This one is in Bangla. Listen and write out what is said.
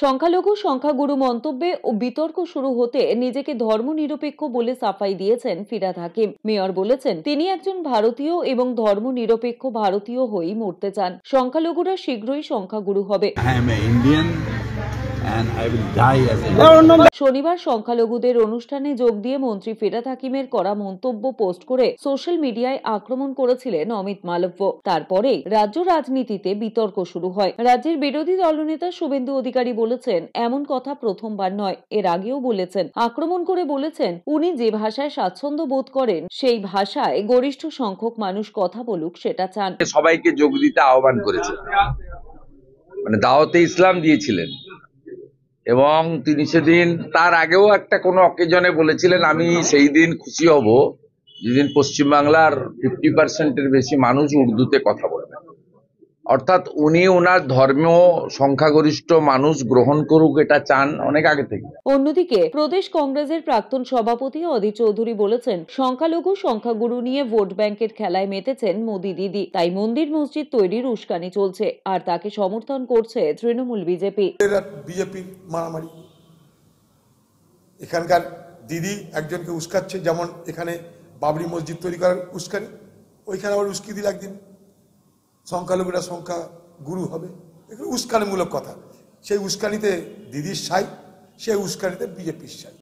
সংখ্যালঘু সংখ্যাগুরু মন্তব্যে ও বিতর্ক শুরু হতে নিজেকে ধর্মনিরপেক্ষ বলে সাফাই দিয়েছেন ফিরহাদ হাকিম। মেয়র বলেছেন তিনি একজন ভারতীয় এবং ধর্মনিরপেক্ষ ভারতীয় হয়েই মরতে চান। সংখ্যালঘুরা শীঘ্রই সংখ্যাগুরু হবে। শনিবার সংখ্যালঘুদের অনুষ্ঠানে যোগ দিয়ে মন্ত্রী ফিরহাদ হাকিমের করা মন্তব্য পোস্ট করে সোশ্যাল মিডিয়ায় আক্রমণ করেছিলেন অমিত মালব্য। তারপরে রাজ্য রাজনীতিতে বিতর্ক শুরু হয়। রাজ্যের বিরোধী দলনেতা শুভেন্দু অধিকারী বলেছেন এমন কথা প্রথমবার নয়, এর আগেও বলেছেন। আক্রমণ করে বলেছেন উনি যে ভাষায় স্বাচ্ছন্দ্য বোধ করেন সেই ভাষায় গরিষ্ঠ সংখ্যক মানুষ কথা বলুক সেটা চান। সবাইকে যোগ দিতে আহ্বান করেছেন, মানে দাওয়াতে ইসলাম দিয়েছিলেন এবং তিনি সেদিন তার আগেও একটা কোনো অকেজনে বলেছিলেন আমি সেই দিন খুশি হব যেদিন পশ্চিমবাংলার 50% বেশি মানুষ উর্দুতে কথা বলবেন। অর্থাৎ উনি ওনার ধর্মীয় সংখ্যাগরিষ্ঠ মানুষ গ্রহণ করুক এটা চান অনেক আগে থেকে। অন্যদিকে প্রদেশ কংগ্রেসের প্রাক্তন সভাপতি অধীর চৌধুরী বলেছেন সংখ্যালঘু সংখ্যাগুরু নিয়ে ভোট ব্যাংকের খেলায় মেতেছেন মোদি দিদি, তাই মন্দির মসজিদ তৈরির উস্কানি চলছে আর তাকে সমর্থন করছে তৃণমূল বিজেপি। বিজেপি মারামারি, এখানকার দিদি একজনকে উস্কাচ্ছে, যেমন এখানে বাবরি মসজিদ তৈরি করার উস্কানি, ওইখানে আবার উস্কি দিল একদিন সংখ্যালঘুরা সংখ্যা গুরু হবে, এগুলো উস্কানিমূলক কথা। সেই উস্কানিতে দিদির সাই, সেই উস্কানিতে বিজেপির সাই।